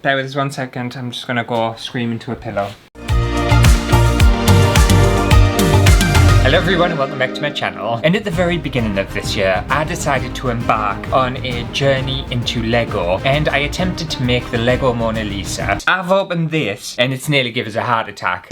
Bear with us 1 second, I'm just gonna go scream into a pillow. Hello everyone and welcome back to my channel. And at the very beginning of this year, I decided to embark on a journey into Lego, and I attempted to make the Lego Mona Lisa. I've opened this and it's nearly given us a heart attack.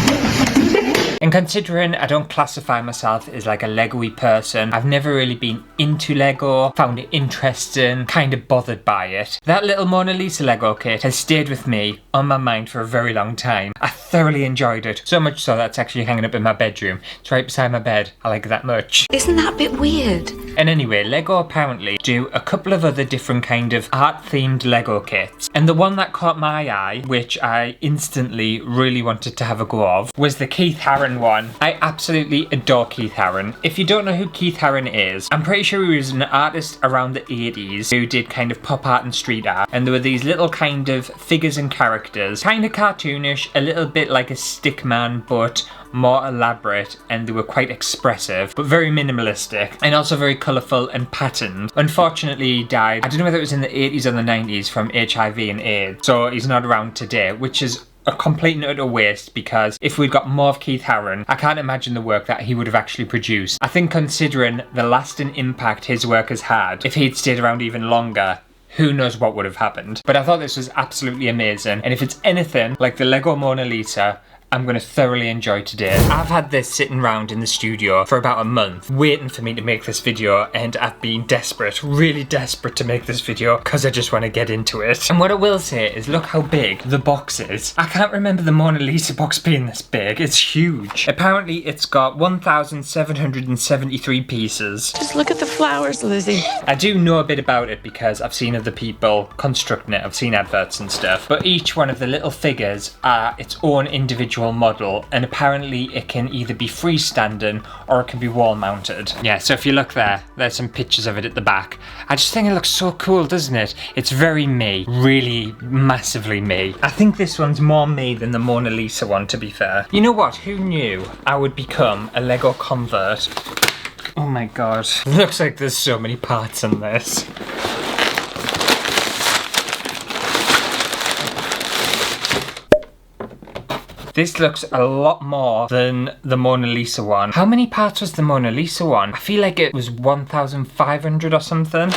And considering I don't classify myself as like a Lego-y person, I've never really been into Lego, found it interesting, kind of bothered by it. That little Mona Lisa Lego kit has stayed with me on my mind for a very long time. I thoroughly enjoyed it, so much so that it's actually hanging up in my bedroom. It's right beside my bed. I like it that much. Isn't that a bit weird? And anyway, Lego apparently do a couple of other different kind of art-themed Lego kits. And the one that caught my eye, which I instantly really wanted to have a go of, was the Keith Haring one. I absolutely adore Keith Haring. If you don't know who Keith Haring is, I'm pretty sure he was an artist around the 80s who did kind of pop art and street art. And there were these little kind of figures and characters, kind of cartoonish, a little bit like a stick man, but more elaborate, and they were quite expressive but very minimalistic and also very colourful and patterned. Unfortunately he died, I don't know whether it was in the 80s or the 90s, from HIV and AIDS, so he's not around today, which is a complete and utter waste, because if we'd got more of Keith Haring, I can't imagine the work that he would have actually produced. I think considering the lasting impact his work has had, if he'd stayed around even longer, who knows what would have happened. But I thought this was absolutely amazing, and if it's anything like the Lego Mona Lisa, I'm going to thoroughly enjoy today. I've had this sitting around in the studio for about a month, waiting for me to make this video, and I've been desperate, really desperate to make this video, because I just want to get into it. And what I will say is, look how big the box is. I can't remember the Mona Lisa box being this big. It's huge. Apparently it's got 1,773 pieces. Just look at the flowers, Lizzie. I do know a bit about it because I've seen other people constructing it. I've seen adverts and stuff. But each one of the little figures are its own individual model, and apparently it can either be freestanding or it can be wall mounted. Yeah, so if you look there, there's some pictures of it at the back. I just think it looks so cool, doesn't it? It's very me, really massively me. I think this one's more me than the Mona Lisa one, to be fair. You know what? Who knew I would become a Lego convert? Oh my god. Looks like there's so many parts in this. This looks a lot more than the Mona Lisa one. How many parts was the Mona Lisa one? I feel like it was 1,500 or something.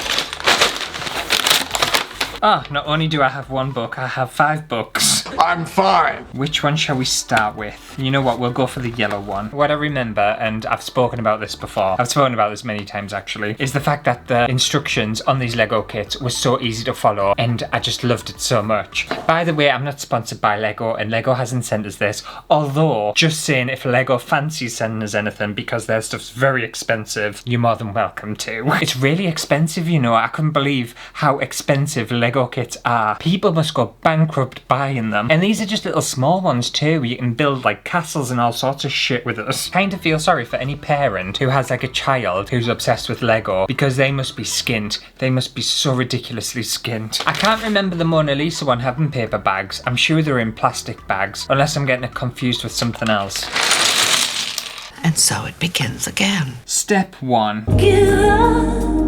Ah, not only do I have one book, I have 5 books. I'm fine. Which one shall we start with? You know what, we'll go for the yellow one. What I remember, and I've spoken about this before, I've spoken about this many times actually, is the fact that the instructions on these Lego kits were so easy to follow, and I just loved it so much. By the way, I'm not sponsored by Lego, and Lego hasn't sent us this, although, just saying, if Lego fancies sending us anything, because their stuff's very expensive, you're more than welcome to. It's really expensive, you know. I couldn't believe how expensive Lego kits are. People must go bankrupt buying them. And these are just little small ones too, where you can build like castles and all sorts of shit with us. Kind of feel sorry for any parent who has like a child who's obsessed with Lego, because they must be skint. They must be so ridiculously skint. I can't remember the Mona Lisa one having paper bags. I'm sure they're in plastic bags, unless I'm getting it confused with something else. And so it begins again. Step 1.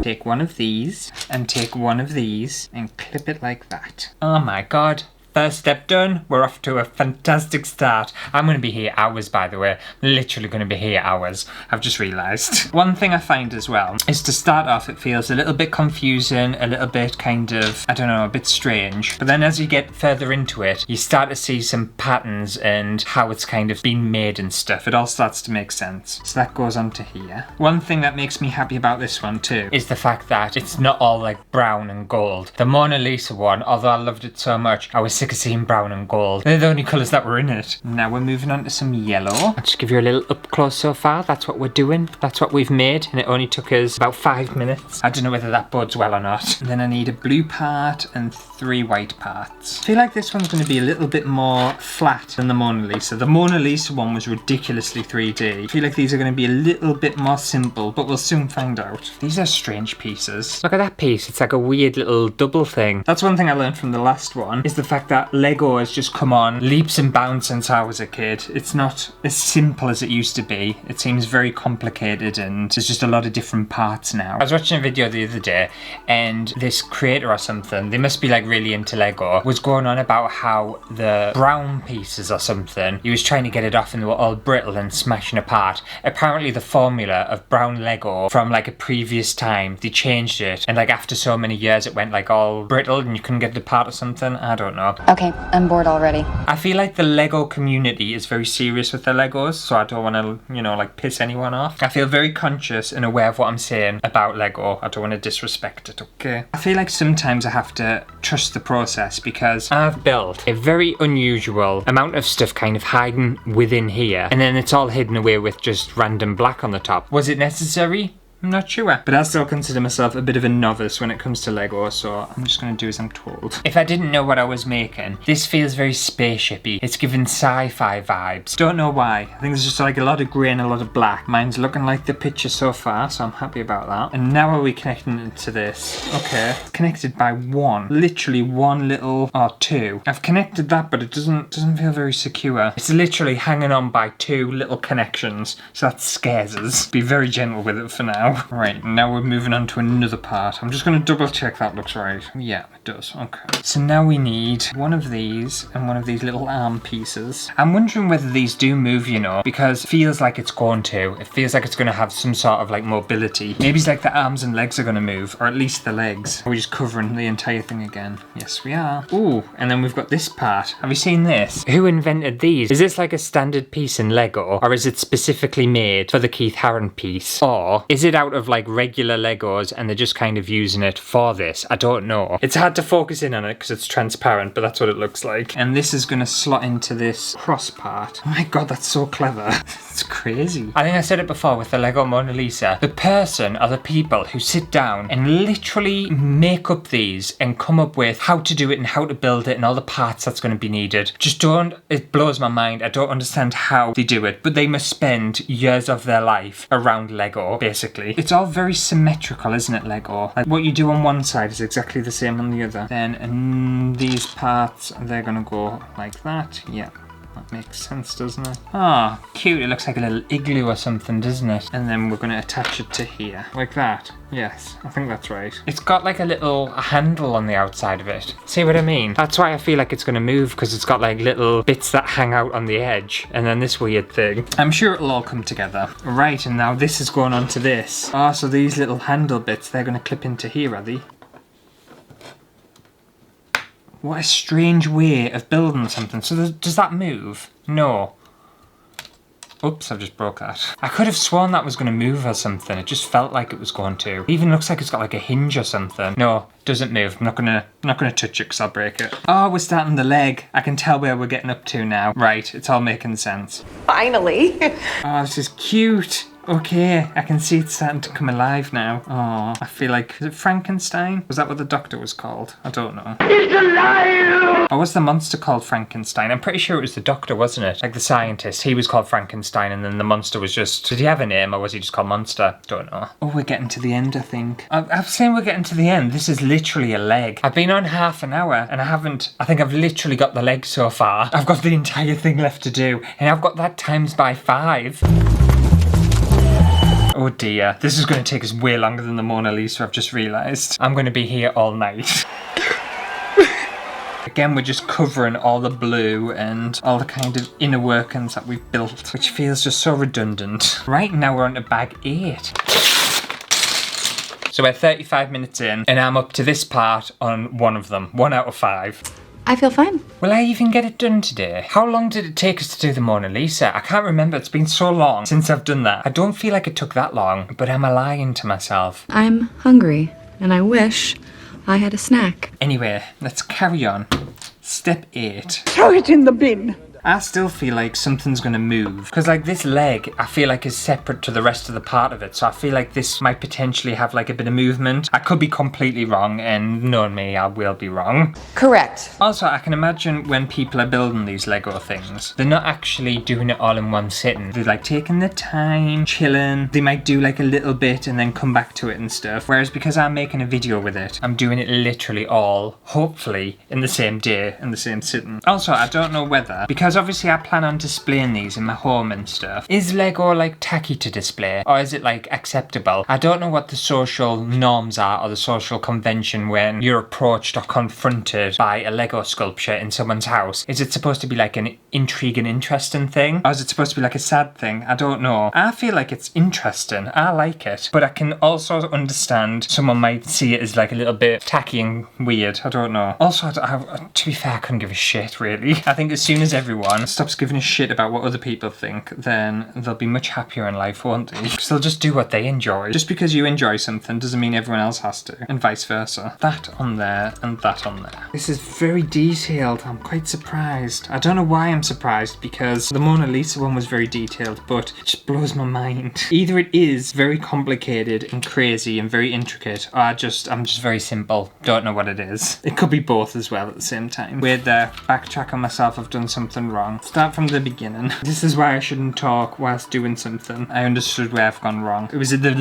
Take one of these, and take one of these, and clip it like that. Oh my god. First step done, we're off to a fantastic start. I'm going to be here hours, by the way. Literally going to be here hours. I've just realised. One thing I find as well is, to start off it feels a little bit confusing, a little bit kind of, I don't know, a bit strange. But then as you get further into it, you start to see some patterns and how it's kind of been made and stuff. It all starts to make sense. So that goes on to here. One thing that makes me happy about this one too is the fact that it's not all like brown and gold. The Mona Lisa one, although I loved it so much, I was sick of seeing brown and gold. They're the only colours that were in it. Now we're moving on to some yellow. I'll just give you a little up close so far. That's what we're doing. That's what we've made, and it only took us about 5 minutes. I don't know whether that bodes well or not. And then I need a blue part and 3 white parts. I feel like this one's going to be a little bit more flat than the Mona Lisa. The Mona Lisa one was ridiculously 3D. I feel like these are going to be a little bit more simple, but we'll soon find out. These are strange pieces. Look at that piece. It's like a weird little double thing. That's one thing I learned from the last one, is the fact that Lego has just come on leaps and bounds since I was a kid. It's not as simple as it used to be. It seems very complicated and there's just a lot of different parts now. I was watching a video the other day and this creator or something, they must be like really into Lego, was going on about how the brown pieces or something, he was trying to get it off and they were all brittle and smashing apart. Apparently the formula of brown Lego from like a previous time, they changed it and like after so many years it went like all brittle and you couldn't get it apart or something. I don't know. Okay, I'm bored already. I feel like the Lego community is very serious with their Legos, so I don't want to, you know, like piss anyone off. I feel very conscious and aware of what I'm saying about Lego. I don't want to disrespect it, okay? I feel like sometimes I have to trust the process because I've built a very unusual amount of stuff kind of hiding within here and then it's all hidden away with just random black on the top. Was it necessary? I'm not sure, but I still consider myself a bit of a novice when it comes to Lego, so I'm just going to do as I'm told. If I didn't know what I was making, this feels very spaceshipy. It's given sci-fi vibes. Don't know why. I think there's just like a lot of grey and a lot of black. Mine's looking like the picture so far, so I'm happy about that. And now are we connecting it to this? Okay, it's connected by one. Literally one little, or two. I've connected that, but it doesn't feel very secure. It's literally hanging on by two little connections, so that scares us. Be very gentle with it for now. Right, now we're moving on to another part. I'm just going to double check that looks right. Yeah, it does. Okay. So now we need one of these and one of these little arm pieces. I'm wondering whether these do move, you know, because it feels like it's going to. It feels like it's going to have some sort of like mobility. Maybe it's like the arms and legs are going to move, or at least the legs. Are we just covering the entire thing again? Yes, we are. Ooh, and then we've got this part. Have you seen this? Who invented these? Is this like a standard piece in Lego, or is it specifically made for the Keith Haring piece? Or is it out of like regular Legos and they're just kind of using it for this? I don't know. It's hard to focus in on it because it's transparent, but that's what it looks like. And this is going to slot into this cross part. Oh my god, that's so clever. It's crazy. I think I said it before with the Lego Mona Lisa. The person or the people who sit down and literally make up these and come up with how to do it and how to build it and all the parts that's going to be needed. Just don't, it blows my mind. I don't understand how they do it, but they must spend years of their life around Lego, basically. It's all very symmetrical, isn't it, Lego? Like what you do on one side is exactly the same on the other. Then these parts, they're gonna go like that. Yeah. That makes sense, doesn't it? Ah, cute. It looks like a little igloo or something, doesn't it? And then we're going to attach it to here. Like that. Yes, I think that's right. It's got like a little handle on the outside of it. See what I mean? That's why I feel like it's going to move, because it's got like little bits that hang out on the edge. And then this weird thing. I'm sure it'll all come together. Right, and now this is going on to this. Ah, so these little handle bits, they're going to clip into here, are they? What a strange way of building something. So does that move? No. Oops, I've just broke that. I could have sworn that was going to move or something. It just felt like it was going to. It even looks like it's got like a hinge or something. No, it doesn't move. I'm not gonna touch it because I'll break it. Oh, we're starting the leg. I can tell where we're getting up to now. Right, it's all making sense. Finally. Oh, this is cute. Okay, I can see it's starting to come alive now. Oh, I feel like, is it Frankenstein? Was that what the doctor was called? I don't know. It's alive! Or was the monster called Frankenstein? I'm pretty sure it was the doctor, wasn't it? Like the scientist, he was called Frankenstein and then the monster was just... Did he have a name or was he just called Monster? Don't know. Oh, we're getting to the end, I think. I'm saying we're getting to the end. This is literally a leg. I've been on half an hour and I think I've literally got the leg so far. I've got the entire thing left to do and I've got that times by 5. Oh dear, this is going to take us way longer than the Mona Lisa, I've just realised. I'm going to be here all night. Again, we're just covering all the blue and all the kind of inner workings that we've built, which feels just so redundant. Right, now we're on to bag 8. So we're 35 minutes in, and I'm up to this part on one of them. 1 out of 5. I feel fine. Will I even get it done today? How long did it take us to do the Mona Lisa? I can't remember. It's been so long since I've done that. I don't feel like it took that long, but am I lying to myself? I'm hungry, and I wish I had a snack. Anyway, let's carry on. Step 8. Throw it in the bin. I still feel like something's gonna move. Because like this leg, I feel like is separate to the rest of the part of it. So I feel like this might potentially have like a bit of movement. I could be completely wrong, and knowing me, I will be wrong. Correct. Also, I can imagine when people are building these Lego things, they're not actually doing it all in one sitting. They're like taking their time, chilling. They might do like a little bit and then come back to it and stuff. Whereas because I'm making a video with it, I'm doing it literally all, hopefully, in the same day, in the same sitting. Also, I don't know whether, because obviously I plan on displaying these in my home and stuff, is Lego like tacky to display, or is it like acceptable? I don't know what the social norms are or the social convention when you're approached or confronted by a Lego sculpture in someone's house. Is it supposed to be like an intriguing, interesting thing, or is it supposed to be like a sad thing? I don't know. I feel like it's interesting. I like it, but I can also understand someone might see it as like a little bit tacky and weird. I don't know. Also, to be fair, I couldn't give a shit really. I think as soon as everyone stops giving a shit about what other people think, then they'll be much happier in life, won't they? Because they'll just do what they enjoy. Just because you enjoy something doesn't mean everyone else has to, and vice versa. That on there and that on there. This is very detailed. I'm quite surprised. I don't know why I'm surprised, because the Mona Lisa one was very detailed, but it just blows my mind. Either it is very complicated and crazy and very intricate, or I'm just very simple. Don't know what it is. It could be both as well at the same time. Wait there, backtrack on myself, I've done something wrong. Start from the beginning. This is why I shouldn't talk whilst doing something. I understood where I've gone wrong. It was at the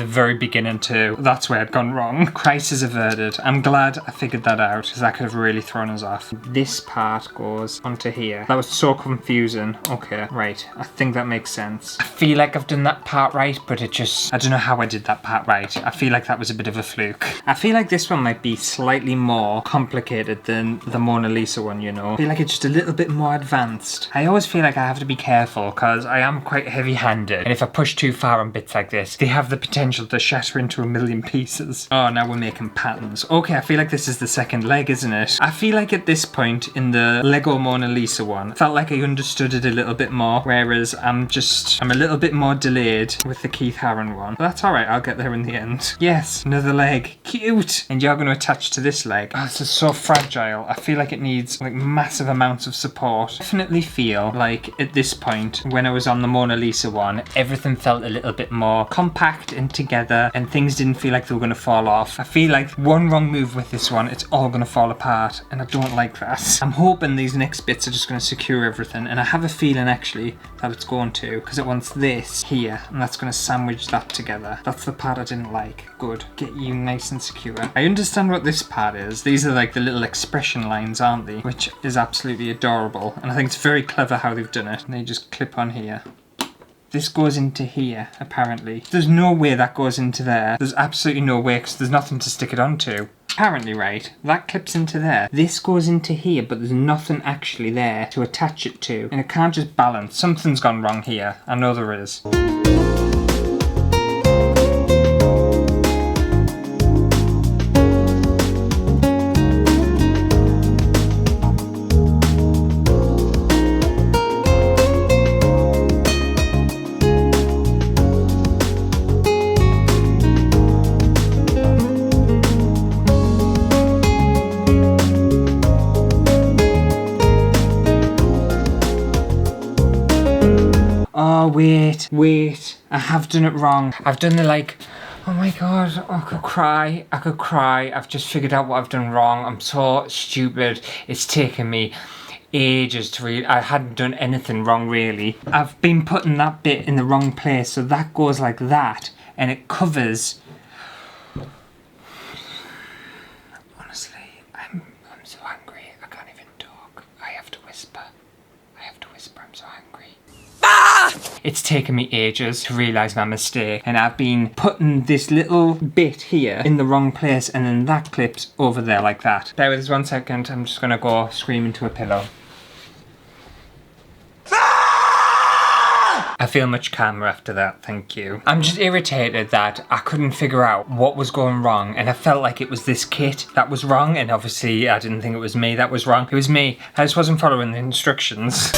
very beginning too. That's where I'd gone wrong. Crisis averted. I'm glad I figured that out, because that could have really thrown us off. This part goes onto here. That was so confusing. Okay, right. I think that makes sense. I feel like I've done that part right, but it just... I don't know how I did that part right. I feel like that was a bit of a fluke. I feel like this one might be slightly more complicated than the Mona Lisa one, you know. I feel like it's just a little bit more advanced. I always feel like I have to be careful, because I am quite heavy-handed, and if I push too far on bits like this, they have the potential to shatter into a million pieces. Oh, now we're making patterns. Okay, I feel like this is the second leg, isn't it? I feel like at this point in the Lego Mona Lisa one, I felt like I understood it a little bit more, whereas I'm a little bit more delayed with the Keith Haring one. But that's alright, I'll get there in the end. Yes, another leg. Cute! And you're going to attach to this leg. Oh, this is so fragile. I feel like it needs like massive amounts of support. I definitely feel like at this point, when I was on the Mona Lisa one, everything felt a little bit more compact and together, and things didn't feel like they were going to fall off. I feel like one wrong move with this one, it's all going to fall apart, and I don't like that. I'm hoping these next bits are just going to secure everything, and I have a feeling actually that it's going to, because it wants this here, and that's going to sandwich that together. That's the part I didn't like. Good. Get you nice and secure. I understand what this part is. These are like the little expression lines, aren't they? Which is absolutely adorable, and I think it's very clever how they've done it. And they just clip on here. This goes into here, apparently. There's no way that goes into there. There's absolutely no way, because there's nothing to stick it onto. Apparently, right, that clips into there. This goes into here, but there's nothing actually there to attach it to. And it can't just balance. Something's gone wrong here. I know there is. Oh, wait, I have done it wrong. I've done the like, oh my god, I could cry. I've just figured out what I've done wrong. I'm so stupid. It's taken me ages to read. I hadn't done anything wrong really. I've been putting that bit in the wrong place, so that goes like that, and it covers. Honestly, I'm so angry. I can't even talk. I have to whisper. I'm so angry. It's taken me ages to realise my mistake, and I've been putting this little bit here in the wrong place, and then that clips over there like that. Bear with us 1 second, I'm just gonna go scream into a pillow. I feel much calmer after that, thank you. I'm just irritated that I couldn't figure out what was going wrong, and I felt like it was this kit that was wrong, and obviously I didn't think it was me that was wrong. It was me. I just wasn't following the instructions.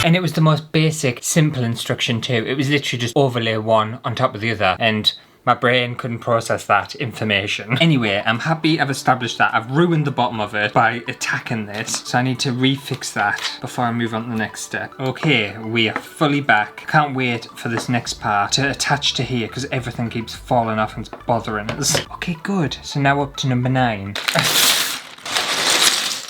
And it was the most basic, simple instruction too. It was literally just overlay one on top of the other, and My brain couldn't process that information. Anyway, I'm happy I've established that. I've ruined the bottom of it by attacking this. So I need to refix that before I move on to the next step. Okay, we are fully back. Can't wait for this next part to attach to here because everything keeps falling off and it's bothering us. Okay, good. So now up to number 9.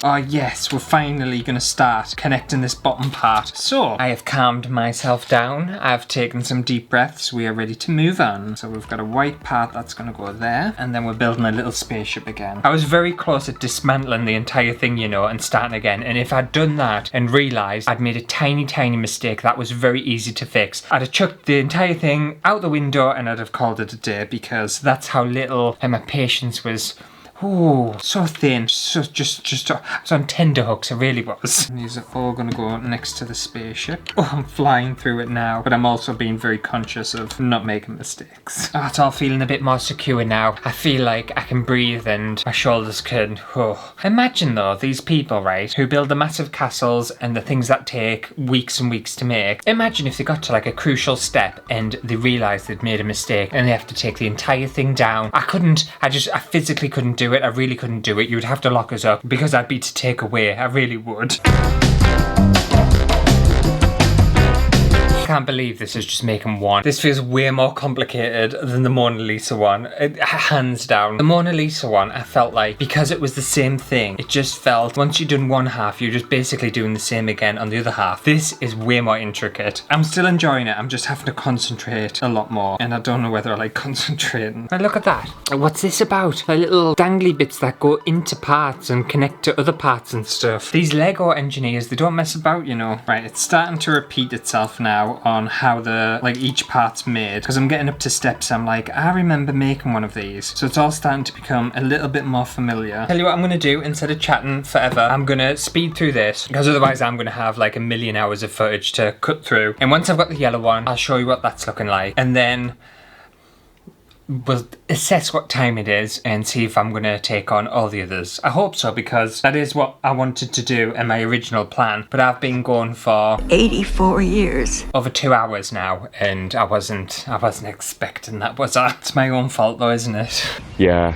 Oh yes, we're finally going to start connecting this bottom part. So, I have calmed myself down. I've taken some deep breaths. We are ready to move on. So we've got a white part that's going to go there. And then we're building a little spaceship again. I was very close at dismantling the entire thing, you know, and starting again. And if I'd done that and realised I'd made a tiny, tiny mistake, that was very easy to fix. I'd have chucked the entire thing out the window and I'd have called it a day because that's how little my patience was. Oh, so thin, so just I was on tender hooks, I really was. And these are all gonna go next to the spaceship. Oh, I'm flying through it now, but I'm also being very conscious of not making mistakes. Oh, it's all feeling a bit more secure now. I feel like I can breathe and my shoulders can, oh. Imagine though, these people, right, who build the massive castles and the things that take weeks and weeks to make. Imagine if they got to like a crucial step and they realised they'd made a mistake and they have to take the entire thing down. I physically couldn't do it. I really couldn't do it. You would have to lock us up because I'd be to take away. I really would. I can't believe this is just making one. This feels way more complicated than the Mona Lisa one. Hands down. The Mona Lisa one, I felt like, because it was the same thing, it just felt, once you've done one half, you're just basically doing the same again on the other half. This is way more intricate. I'm still enjoying it. I'm just having to concentrate a lot more. And I don't know whether I like concentrating. Now look at that. What's this about? The little dangly bits that go into parts and connect to other parts and stuff. These Lego engineers, they don't mess about, you know. Right, it's starting to repeat itself now on how each part's made, because I'm getting up to steps I'm like, I remember making one of these, so it's all starting to become a little bit more familiar. Tell you what I'm gonna do, instead of chatting forever, I'm gonna speed through this, because otherwise I'm gonna have like a million hours of footage to cut through. And once I've got the yellow one, I'll show you what that's looking like, and then we'll assess what time it is and see if I'm going to take on all the others. I hope so, because that is what I wanted to do in my original plan, but I've been going for 84 years. over 2 hours now, and I wasn't expecting that, was I? It's my own fault though, isn't it? Yeah.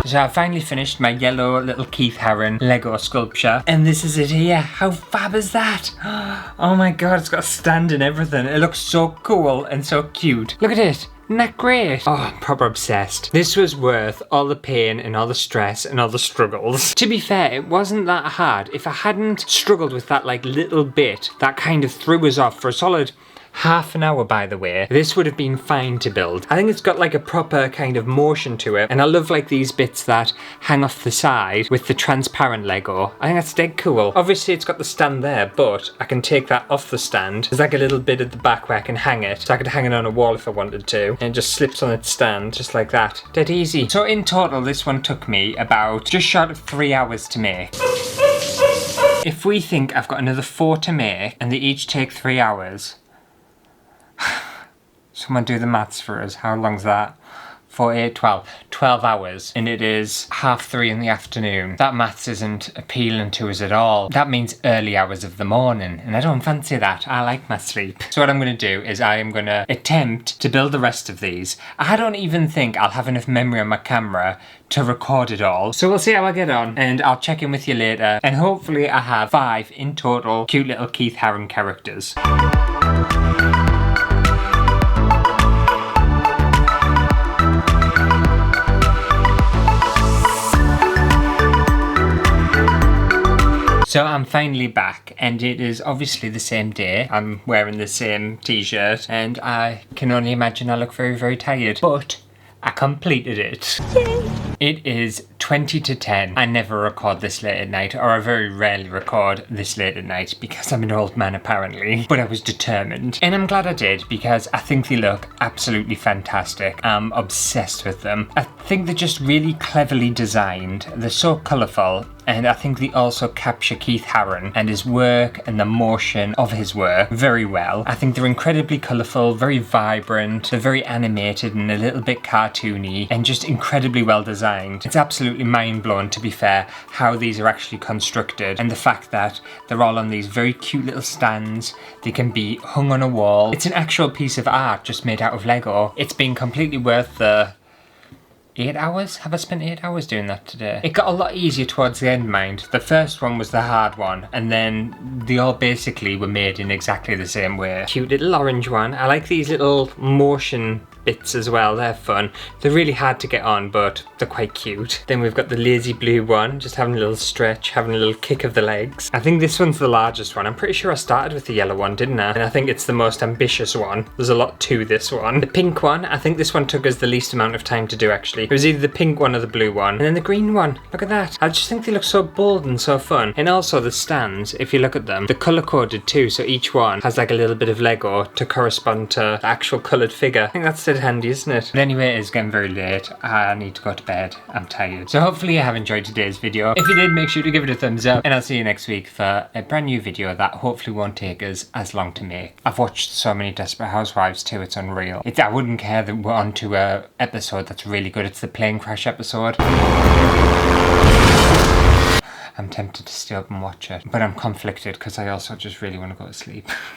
So I finally finished my yellow little Keith Haring Lego sculpture, and this is it here. How fab is that? Oh my god, it's got a stand and everything. It looks so cool and so cute. Look at it. Isn't that great? Oh, I'm proper obsessed. This was worth all the pain and all the stress and all the struggles. To be fair, it wasn't that hard. If I hadn't struggled with that like little bit, that kind of threw us off for a solid half an hour, by the way, this would have been fine to build. I think it's got like a proper kind of motion to it, and I love like these bits that hang off the side with the transparent Lego. I think that's dead cool. Obviously it's got the stand there, but I can take that off the stand. There's like a little bit at the back where I can hang it, so I could hang it on a wall if I wanted to, and it just slips on its stand just like that. Dead easy. So in total this one took me about just short of 3 hours to make. If we think I've got another 4 to make and they each take 3 hours, someone do the maths for us. How long's that? 4, 8, 12. 12 hours. And it is 3:30 in the afternoon. That maths isn't appealing to us at all. That means early hours of the morning. And I don't fancy that. I like my sleep. So what I'm going to do is I am going to attempt to build the rest of these. I don't even think I'll have enough memory on my camera to record it all. So we'll see how I get on. And I'll check in with you later. And hopefully I have 5 in total cute little Keith Haring characters. So I'm finally back, and it is obviously the same day. I'm wearing the same t-shirt, and I can only imagine I look very, very tired. But I completed it. Yay! It is 20 to 10. I never record this late at night, or I very rarely record this late at night because I'm an old man apparently. But I was determined. And I'm glad I did, because I think they look absolutely fantastic. I'm obsessed with them. I think they're just really cleverly designed. They're so colourful. And I think they also capture Keith Haring and his work and the motion of his work very well. I think they're incredibly colourful, very vibrant, they're very animated and a little bit cartoony, and just incredibly well designed. designed. It's absolutely mind-blowing, to be fair, how these are actually constructed, and the fact that they're all on these very cute little stands. They can be hung on a wall. It's an actual piece of art just made out of Lego. It's been completely worth the 8 hours? Have I spent 8 hours doing that today? It got a lot easier towards the end, mind. The first one was the hard one, and then they all basically were made in exactly the same way. Cute little orange one. I like these little motion bits as well, they're fun. They're really hard to get on, but they're quite cute. Then we've got the lazy blue one, just having a little stretch, having a little kick of the legs. I think this one's the largest one. I'm pretty sure I started with the yellow one, didn't I? And I think it's the most ambitious one. There's a lot to this one. The pink one, I think this one took us the least amount of time to do, actually. It was either the pink one or the blue one. And then the green one, look at that. I just think they look so bold and so fun. And also the stands, if you look at them, they're colour coded too, so each one has like a little bit of Lego to correspond to the actual coloured figure. I think that's dead handy, isn't it? But anyway, it is getting very late. I need to go to bed. I'm tired. So hopefully you have enjoyed today's video. If you did, make sure to give it a thumbs up, and I'll see you next week for a brand new video that hopefully won't take us as long to make. I've watched so many Desperate Housewives too, it's unreal. I wouldn't care that we're on to a episode that's really good. It's the plane crash episode. I'm tempted to stay up and watch it, but I'm conflicted because I also just really want to go to sleep.